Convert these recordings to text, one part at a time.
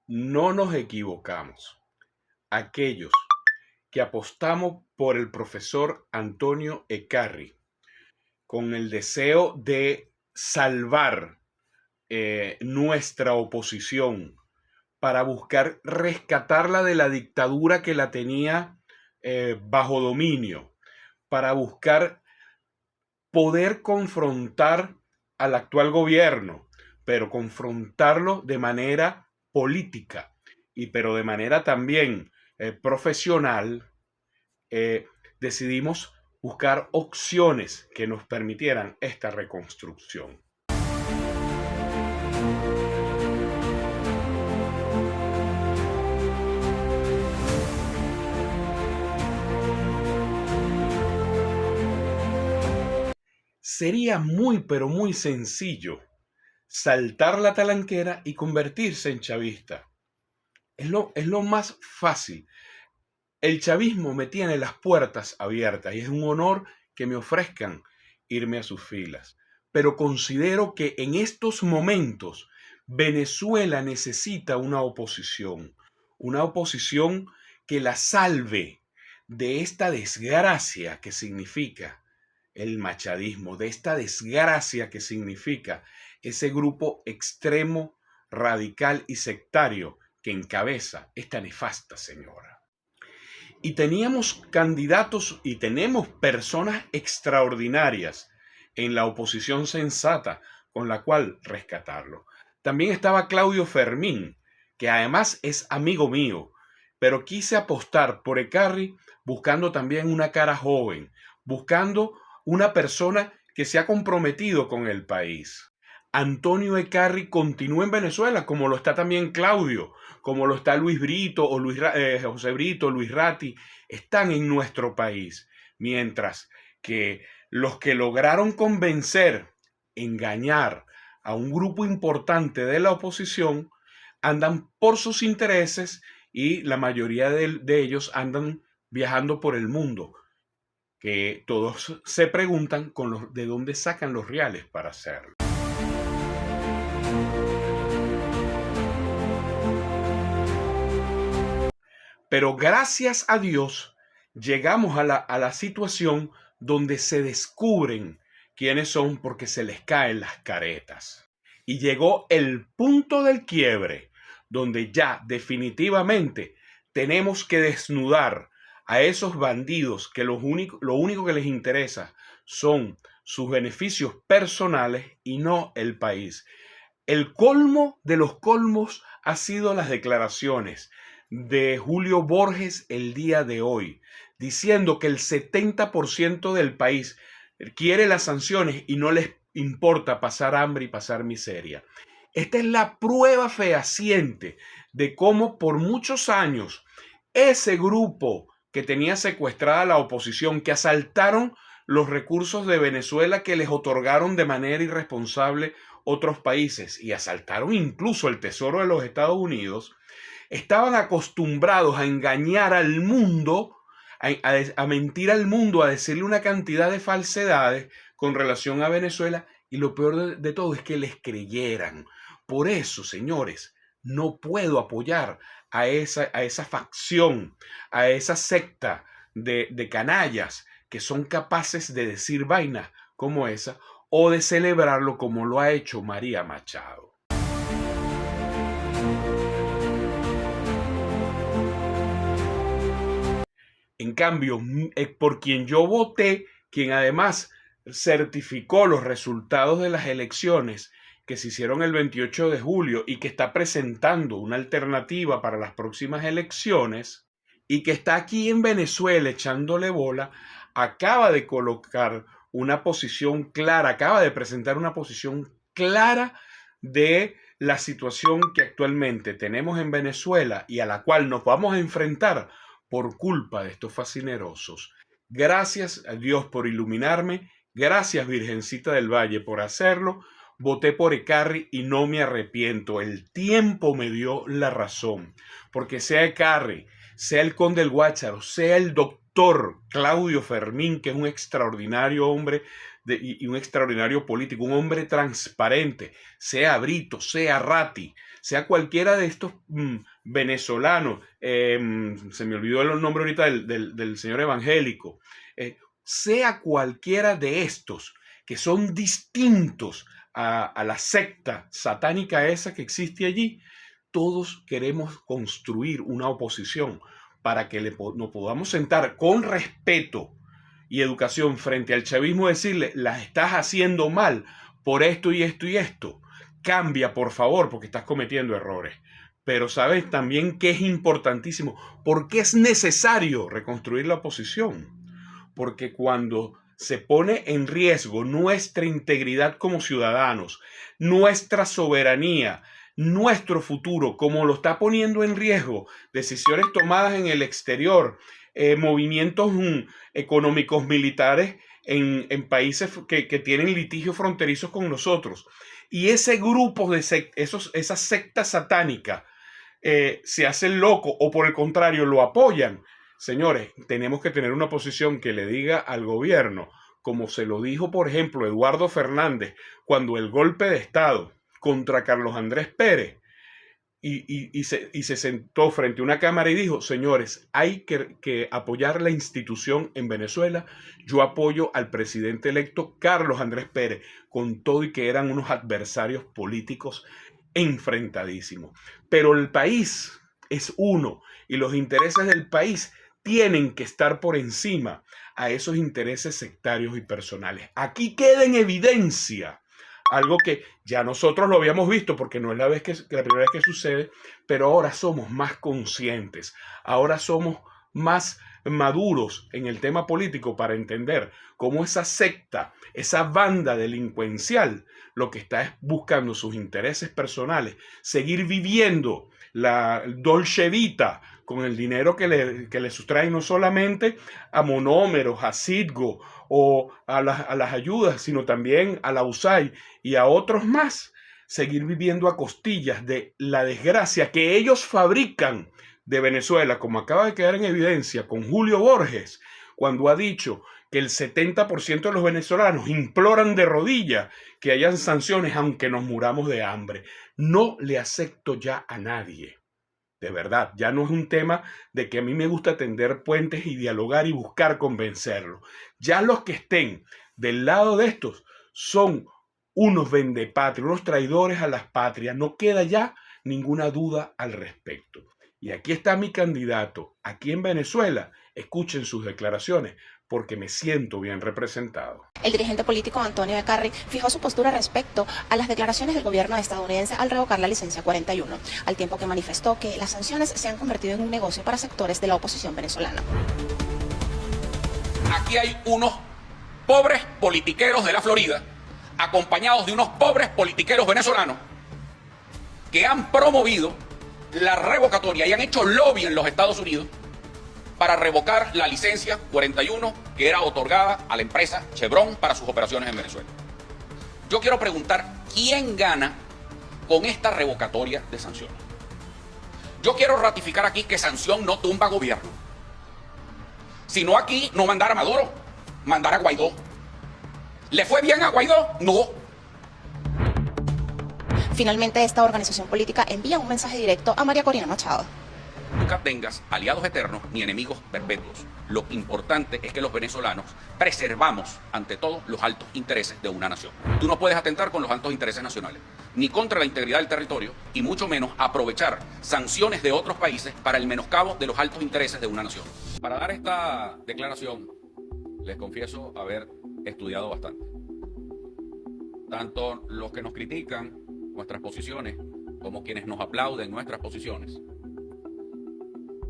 No nos equivocamos. Aquellos que apostamos por el profesor Antonio Eccarri con el deseo de salvar nuestra oposición para buscar rescatarla de la dictadura que la tenía bajo dominio, para buscar poder confrontar al actual gobierno, pero confrontarlo de manera política pero de manera también profesional. Decidimos buscar opciones que nos permitieran esta reconstrucción. Sería muy pero muy sencillo saltar la talanquera y convertirse en chavista. Es lo más fácil. El chavismo me tiene las puertas abiertas y es un honor que me ofrezcan irme a sus filas. Pero considero que en estos momentos Venezuela necesita una oposición que la salve de esta desgracia que significa el machadismo, de esta desgracia que significa ese grupo extremo, radical y sectario que encabeza esta nefasta señora. Y teníamos candidatos y tenemos personas extraordinarias en la oposición sensata con la cual rescatarlo. También estaba Claudio Fermín, que además es amigo mío, pero quise apostar por Eccarri buscando también una cara joven, buscando una persona que se ha comprometido con el país. Antonio Eccarri continúa en Venezuela, como lo está también Claudio, como lo está Luis Brito o José Brito, Luis Ratti, están en nuestro país. Mientras que los que lograron convencer, engañar a un grupo importante de la oposición, andan por sus intereses y la mayoría de ellos andan viajando por el mundo, que todos se preguntan de dónde sacan los reales para hacerlo. Pero gracias a Dios llegamos a la situación donde se descubren quiénes son porque se les caen las caretas. Y llegó el punto del quiebre donde ya definitivamente tenemos que desnudar a esos bandidos que lo único que les interesa son sus beneficios personales y no el país. El colmo de los colmos ha sido las declaraciones de Julio Borges el día de hoy, diciendo que el 70% del país quiere las sanciones y no les importa pasar hambre y pasar miseria. Esta es la prueba fehaciente de cómo por muchos años ese grupo que tenía secuestrada la oposición, que asaltaron los recursos de Venezuela que les otorgaron de manera irresponsable otros países y asaltaron incluso el tesoro de los Estados Unidos, estaban acostumbrados a engañar al mundo, a mentir al mundo, a decirle una cantidad de falsedades con relación a Venezuela, y lo peor de todo es que les creyeran. Por eso, señores, no puedo apoyar a esa facción, a esa secta de canallas que son capaces de decir vainas como esa o de celebrarlo como lo ha hecho María Machado. En cambio, por quien yo voté, quien además certificó los resultados de las elecciones que se hicieron el 28 de julio y que está presentando una alternativa para las próximas elecciones y que está aquí en Venezuela echándole bola, acaba de colocar una posición clara, acaba de presentar una posición clara de la situación que actualmente tenemos en Venezuela y a la cual nos vamos a enfrentar por culpa de estos fascinerosos. Gracias a Dios por iluminarme, gracias Virgencita del Valle por hacerlo. Voté por Eccarri y no me arrepiento. El tiempo me dio la razón. Porque sea Eccarri, sea el Conde del Guácharo, sea el doctor Claudio Fermín, que es un extraordinario hombre y un extraordinario político, un hombre transparente, sea Brito, sea Ratti, sea cualquiera de estos venezolanos, se me olvidó el nombre ahorita del señor evangélico, sea cualquiera de estos que son distintos a la secta satánica esa que existe allí, todos queremos construir una oposición para que nos podamos sentar con respeto y educación frente al chavismo, decirle, las estás haciendo mal por esto y esto y esto. Cambia, por favor, porque estás cometiendo errores. Pero sabes también que es importantísimo, porque es necesario reconstruir la oposición. Porque cuando se pone en riesgo nuestra integridad como ciudadanos, nuestra soberanía, nuestro futuro, como lo está poniendo en riesgo decisiones tomadas en el exterior, movimientos económicos militares en países que tienen litigios fronterizos con nosotros. Y ese grupo de esas sectas satánicas se hacen locos o por el contrario lo apoyan. Señores, tenemos que tener una posición que le diga al gobierno, como se lo dijo, por ejemplo, Eduardo Fernández, cuando el golpe de Estado contra Carlos Andrés Pérez, y se sentó frente a una cámara y dijo, señores, hay que apoyar la institución en Venezuela. Yo apoyo al presidente electo Carlos Andrés Pérez, con todo y que eran unos adversarios políticos enfrentadísimos. Pero el país es uno y los intereses del país tienen que estar por encima a esos intereses sectarios y personales. Aquí queda en evidencia algo que ya nosotros lo habíamos visto porque no es la primera vez que sucede, pero ahora somos más conscientes, ahora somos más maduros en el tema político para entender cómo esa secta, esa banda delincuencial, lo que está es buscando sus intereses personales, seguir viviendo la dolce vita con el dinero que le sustraen no solamente a monómeros, a Citgo o a las ayudas, sino también a la USAID y a otros más, seguir viviendo a costillas de la desgracia que ellos fabrican de Venezuela, como acaba de quedar en evidencia con Julio Borges, cuando ha dicho que el 70% de los venezolanos imploran de rodillas que hayan sanciones aunque nos muramos de hambre. No le acepto ya a nadie. De verdad, ya no es un tema de que a mí me gusta tender puentes y dialogar y buscar convencerlo. Ya los que estén del lado de estos son unos vendepatrias, unos traidores a las patrias. No queda ya ninguna duda al respecto. Y aquí está mi candidato, aquí en Venezuela. Escuchen sus declaraciones porque me siento bien representado. El dirigente político Antonio Ecarri fijó su postura respecto a las declaraciones del gobierno estadounidense al revocar la licencia 41, al tiempo que manifestó que las sanciones se han convertido en un negocio para sectores de la oposición venezolana. Aquí hay unos pobres politiqueros de la Florida, acompañados de unos pobres politiqueros venezolanos, que han promovido la revocatoria y han hecho lobby en los Estados Unidos para revocar la licencia 41 que era otorgada a la empresa Chevron para sus operaciones en Venezuela. Yo quiero preguntar, ¿quién gana con esta revocatoria de sanciones? Yo quiero ratificar aquí que sanción no tumba gobierno. Si no aquí, no mandar a Maduro, mandar a Guaidó. ¿Le fue bien a Guaidó? No. Finalmente, esta organización política envía un mensaje directo a María Corina Machado. Nunca tengas aliados eternos ni enemigos perpetuos. Lo importante es que los venezolanos preservamos, ante todo, los altos intereses de una nación. Tú no puedes atentar con los altos intereses nacionales, ni contra la integridad del territorio, y mucho menos aprovechar sanciones de otros países para el menoscabo de los altos intereses de una nación. Para dar esta declaración, les confieso haber estudiado bastante. Tanto los que nos critican nuestras posiciones, como quienes nos aplauden nuestras posiciones,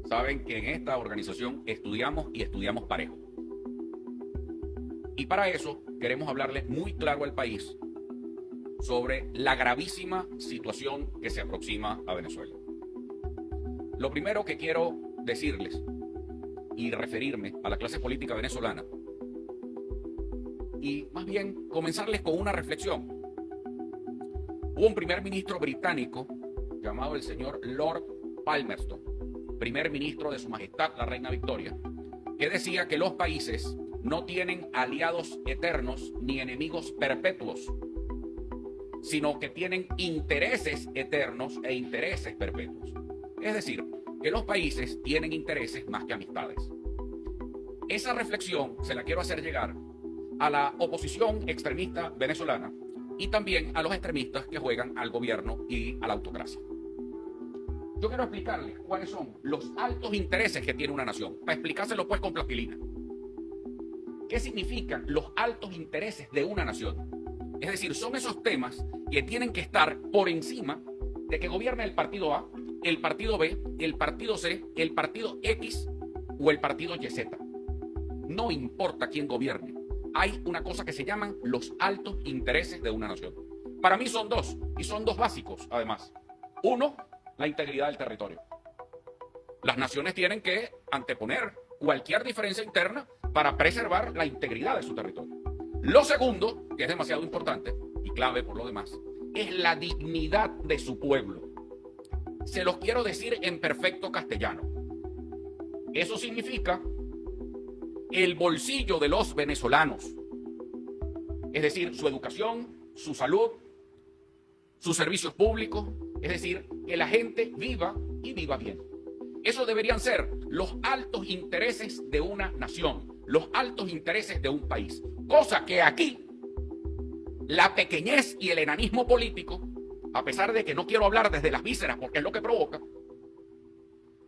saben que en esta organización estudiamos y estudiamos parejo. Y para eso queremos hablarles muy claro al país sobre la gravísima situación que se aproxima a Venezuela. Lo primero que quiero decirles y referirme a la clase política venezolana, y más bien comenzarles con una reflexión. Hubo un primer ministro británico llamado el señor Lord Palmerston, primer ministro de Su Majestad la Reina Victoria, que decía que los países no tienen aliados eternos ni enemigos perpetuos, sino que tienen intereses eternos e intereses perpetuos. Es decir, que los países tienen intereses más que amistades. Esa reflexión se la quiero hacer llegar a la oposición extremista venezolana y también a los extremistas que juegan al gobierno y a la autocracia. Yo quiero explicarles cuáles son los altos intereses que tiene una nación, para explicárselo pues con plastilina. ¿Qué significan los altos intereses de una nación? Es decir, son esos temas que tienen que estar por encima de que gobierne el partido A, el partido B, el partido C, el partido X o el partido YZ. No importa quién gobierne. Hay una cosa que se llaman los altos intereses de una nación. Para mí son dos, y son dos básicos además. Uno, la integridad del territorio. Las naciones tienen que anteponer cualquier diferencia interna para preservar la integridad de su territorio. Lo segundo, que es demasiado importante y clave por lo demás, es la dignidad de su pueblo. Se los quiero decir en perfecto castellano. Eso significa el bolsillo de los venezolanos, es decir, su educación, su salud, sus servicios públicos, es decir, que la gente viva y viva bien. Esos deberían ser los altos intereses de una nación, los altos intereses de un país. Cosa que aquí, la pequeñez y el enanismo político, a pesar de que no quiero hablar desde las vísceras porque es lo que provoca,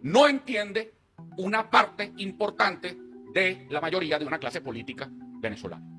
no entiende una parte importante de la mayoría de una clase política venezolana.